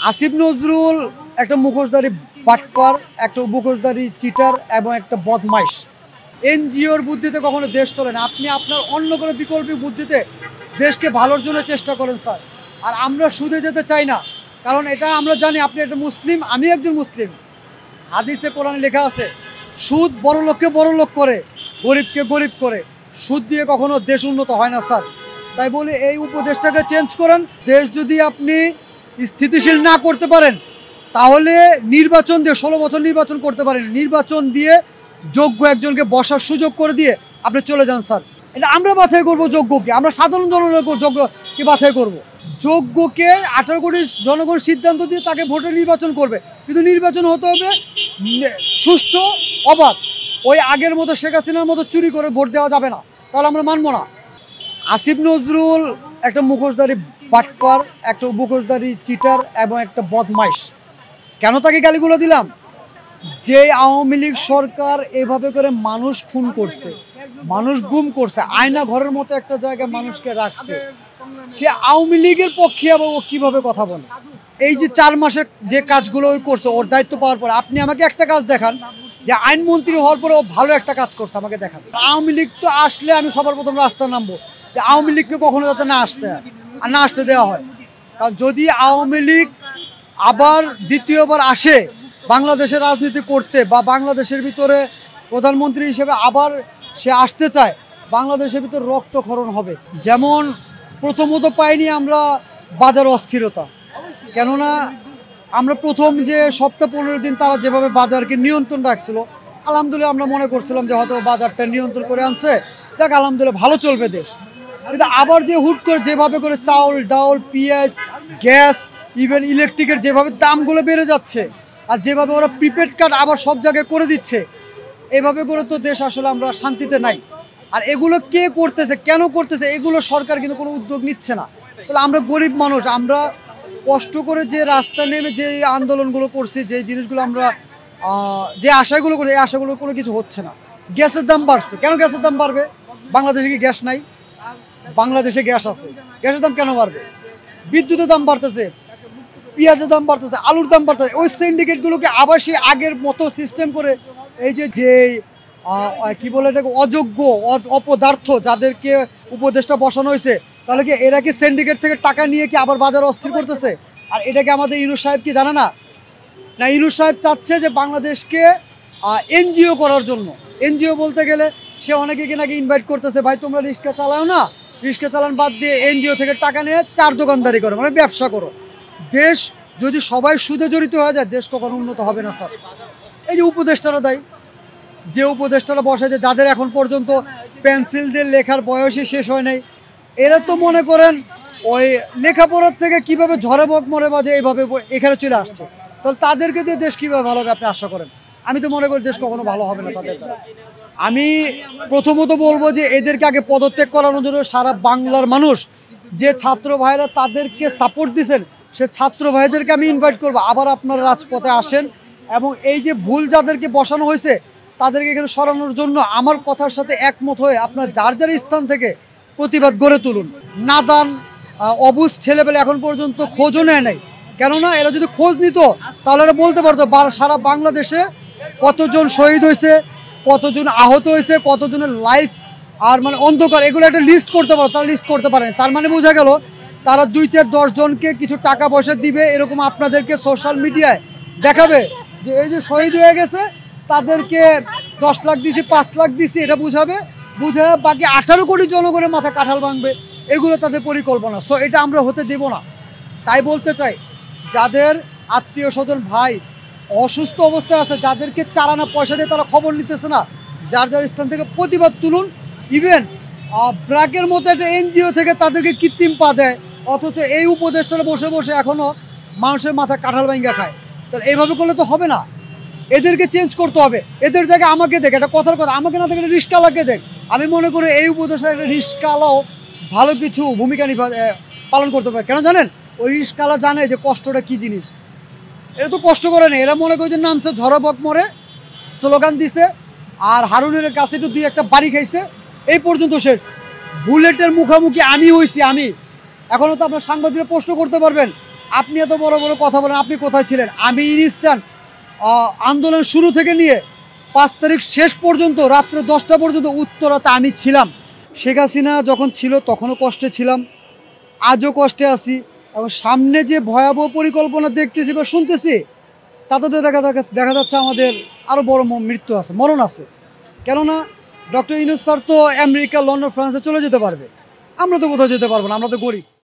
আসিফ নজরুল একটা মুখোশধারী বাটপার, একটা মুখোশধারী চিটার এবং একটা বদমাইশ। এনজিওর বুদ্ধিতে কখনো দেশ চলে না। আপনি আপনার অন্য কোনো বিকল্প বুদ্ধিতে দেশকে ভালোর জন্য চেষ্টা করেন স্যার। আর আমরা সুদে যেতে চাই না, কারণ এটা আমরা জানি আপনি একটা মুসলিম, আমি একজন মুসলিম। হাদিসে কোরআনে লেখা আছে, সুদ বড় লোককে বড় লোক করে, গরিবকে গরিব করে। সুদ দিয়ে কখনো দেশ উন্নত হয় না স্যার। তাই বলি এই উপদেশটাকে চেঞ্জ করেন। দেশ যদি আপনি স্থিতিশীল না করতে পারেন, তাহলে নির্বাচন দিয়ে 16 বছর নির্বাচন করতে পারেন, নির্বাচন দিয়ে যোগ্য একজনকে বসার সুযোগ করে দিয়ে আপনি চলে যান স্যার। এটা আমরা বাছাই করবো যোগ্যকে, আমরা সাধারণ জনগণকে যোগ্যকে বাছাই করব। যোগ্যকে 18 কোটি জনগণ সিদ্ধান্ত দিয়ে তাকে ভোটে নির্বাচন করবে, কিন্তু নির্বাচন হতে হবে সুষ্ঠু, অবাধ। ওই আগের মতো শেখ হাসিনার মতো চুরি করে ভোট দেওয়া যাবে না, তাহলে আমরা মানবো না। আসিফ নজরুল একটা মুখোশধারী বাটপার, একটা মুখোশধারী চিটার এবং একটা বদমাইশ। কেন তাকে গালিগুলো দিলাম? যে আওয়ামী লীগ সরকার এভাবে করে মানুষ খুন করছে, মানুষ গুম করছে, আয়না ঘরের মতো একটা জায়গায় মানুষকে রাখছে, সে আওয়ামী লীগের পক্ষে আবার ও কীভাবে কথা বলে? এই যে 4 মাসের যে কাজগুলো ওই করছে ওর দায়িত্ব পাওয়ার পরে, আপনি আমাকে একটা কাজ দেখান যে আইনমন্ত্রী হওয়ার পরে ও ভালো একটা কাজ করছে, আমাকে দেখান। আওয়ামী লীগ তো আসলে আমি সবার প্রথম রাস্তায় নামবো যে আওয়ামী লীগকে কখনো যাতে না আসতে দেওয়া হয়। কারণ যদি আওয়ামী লীগ আবার দ্বিতীয়বার আসে বাংলাদেশের রাজনীতি করতে, বা বাংলাদেশের ভিতরে প্রধানমন্ত্রী হিসেবে আবার সে আসতে চায়, বাংলাদেশের ভিতরে রক্তক্ষরণ হবে। যেমন প্রথমত পাইনি আমরা বাজার অস্থিরতা, কেননা আমরা প্রথম যে সপ্তাহ 15 দিন তারা যেভাবে বাজারকে নিয়ন্ত্রণ রাখছিল, আলহামদুলিল্লাহ আমরা মনে করছিলাম যে হয়তো বাজারটা নিয়ন্ত্রণ করে আনছে, দেখ আলহামদুলিল্লাহ ভালো চলবে দেশ। কিন্তু আবার যে হুট করে যেভাবে করে চাউল, ডাউল, পেঁয়াজ, গ্যাস, ইভেন ইলেকট্রিকের যেভাবে দামগুলো বেড়ে যাচ্ছে, আর যেভাবে ওরা প্রিপেড কার্ড আবার সব জায়গায় করে দিচ্ছে, এভাবে করে তো দেশ আসলে আমরা শান্তিতে নাই। আর এগুলো কে করতেছে, কেন করতেছে, এগুলো সরকার কিন্তু কোনো উদ্যোগ নিচ্ছে না। তাহলে আমরা গরিব মানুষ, আমরা কষ্ট করে যে রাস্তা নেমে যে আন্দোলনগুলো করছি, যে জিনিসগুলো আমরা যে আশাগুলো করি, এই আশাগুলো কোনো কিছু হচ্ছে না। গ্যাসের দাম বাড়ছে, কেন গ্যাসের দাম বাড়বে? বাংলাদেশে কি গ্যাস নাই? বাংলাদেশে গ্যাস আছে, গ্যাসের দাম কেন বাড়বে? বিদ্যুতের দাম বাড়তেছে, পেঁয়াজের দাম বাড়তেছে, আলুর দাম বাড়তেছে। ওই সিন্ডিকেটগুলোকে আবার সেই আগের মতো সিস্টেম করে এই যে কি বলে এটাকে অযোগ্য অপদার্থ যাদেরকে উপদেষ্টা বসানো হয়েছে, তাহলে কি এরা কি সিন্ডিকেট থেকে টাকা নিয়ে কি আবার বাজার অস্থির করতেছে? আর এটাকে আমাদের ইউনূস সাহেব কি জানে না? না, ইউনূস সাহেব চাচ্ছে যে বাংলাদেশকে এনজিও করার জন্য। এনজিও বলতে গেলে সে অনেকে নাকি ইনভাইট করতেছে, ভাই তোমরা রিক্সা চালাও না, রিক্সা চালান বাদ দিয়ে এনজিও থেকে টাকা নিয়ে 4 দোকানদারি করো, মানে ব্যবসা করো। দেশ যদি সবাই সুদে জড়িত হয়ে যায়, দেশ কখনো উন্নত হবে না স্যার। এই যে উপদেষ্টারা দেয়, যে উপদেষ্টারা বসে, যে যাদের এখন পর্যন্ত পেন্সিল দিয়ে লেখার বয়সই শেষ হয় নাই, এরা তো মনে করেন ওই লেখাপড়ার থেকে কিভাবে ঝড়ে বক মরে বাজে এইভাবে এখানে চলে আসছে। তাহলে তাদেরকে দিয়ে দেশ কীভাবে ভালো হবে আপনি আশা করেন? আমি তো মনে করি দেশ কখনো ভালো হবে না তাদের দ্বারা। আমি প্রথমত বলবো যে এদেরকে আগে পদত্যাগ করানোর জন্য সারা বাংলার মানুষ, যে ছাত্র ভাইরা তাদেরকে সাপোর্ট দিচ্ছেন, সে ছাত্র ভাইদেরকে আমি ইনভাইট করবো আবার আপনারা রাজপথে আসেন, এবং এই যে ভুল যাদেরকে বসানো হয়েছে তাদেরকে এখানে সরানোর জন্য আমার কথার সাথে একমত হয়ে আপনার যার যার স্থান থেকে প্রতিবাদ গড়ে তুলুন। নাদান অবুঝ ছেলেবেলে এখন পর্যন্ত খোঁজও নেয় নাই, কেননা এরা যদি খোঁজ নিত তাহলে এরা বলতে পারতো সারা বাংলাদেশে কতজন শহীদ হয়েছে, কতজন আহত হয়েছে, কতজনের লাইফ আর মানে অন্ধকার, এগুলো একটা লিস্ট করতে পারো। তারা লিস্ট করতে পারেনি, তার মানে বোঝা গেল তারা 2-4-10 জনকে কিছু টাকা পয়সা দিবে, এরকম আপনাদেরকে সোশ্যাল মিডিয়ায় দেখাবে যে এই যে শহীদ হয়ে গেছে তাদেরকে 10 লাখ দিছি, 5 লাখ দিছি, এটা বুঝাবে, বুঝে বাকি 18 কোটি জনগণের মাথা কাঁঠাল ভাঙবে। এগুলো তাদের পরিকল্পনা। সো এটা আমরা হতে দেব না। তাই বলতে চাই, যাদের আত্মীয় স্বজন ভাই অসুস্থ অবস্থায় আছে, যাদেরকে চারানা পয়সা দিয়ে তারা খবর নিতেছে না, যার যার স্থান থেকে প্রতিবাদ তুলুন। ইভেন ব্র্যাকের মতো একটা এনজিও থেকে তাদেরকে কৃত্রিম পা দেয়, অথচ এই উপদেষ্টারা বসে বসে এখনও মানুষের মাথা কাঁঠাল ভাঙা খায়। তাহলে এইভাবে করলে তো হবে না, এদেরকে চেঞ্জ করতে হবে। এদের জায়গায় আমাকে দেখ, একটা কথার কথা, আমাকে না দেখে একটা রিস্কাওয়ালাকে দেখ। আমি মনে করি এই উপদেষ্টা একটা রিস্কাওয়ালাও ভালো কিছু ভূমিকা পালন করতে পারে। কেন জানেন? ওই রিস্কাওয়ালা জানে যে কষ্টটা কী জিনিস। এরা তো কষ্ট করে না, এরা মনে করে যে নামছে ঝড়ে বক মরে, স্লোগান দিছে, আর হারুনের কাছে একটু দিয়ে একটা বাড়ি খাইছে, এই পর্যন্ত শেষ। বুলেটের মুখোমুখি আমি হয়েছি, আমি এখনও তো আপনার সাংবাদিকরা প্রশ্ন করতে পারবেন আপনি এত বড় বড় কথা বলেন, আপনি কোথায় ছিলেন? আমি ইনস্ট্যান্ট আন্দোলন শুরু থেকে নিয়ে 5 তারিখ শেষ পর্যন্ত রাত্রে 10টা পর্যন্ত উত্তরাতে আমি ছিলাম। শেখ হাসিনা যখন ছিল তখনও কষ্টে ছিলাম, আজও কষ্টে আছি, এবং সামনে যে ভয়াবহ পরিকল্পনা দেখতেছি বা শুনতেছি তাতে তো দেখা যাচ্ছে আমাদের আরও বড় মৃত্যু আছে, মরণ আছে। কেননা ডক্টর ইউনূস স্যার তো আমেরিকা, লন্ডন, ফ্রান্সে চলে যেতে পারবে, আমরা তো কোথাও যেতে পারবো না, আমরা তো গরিব।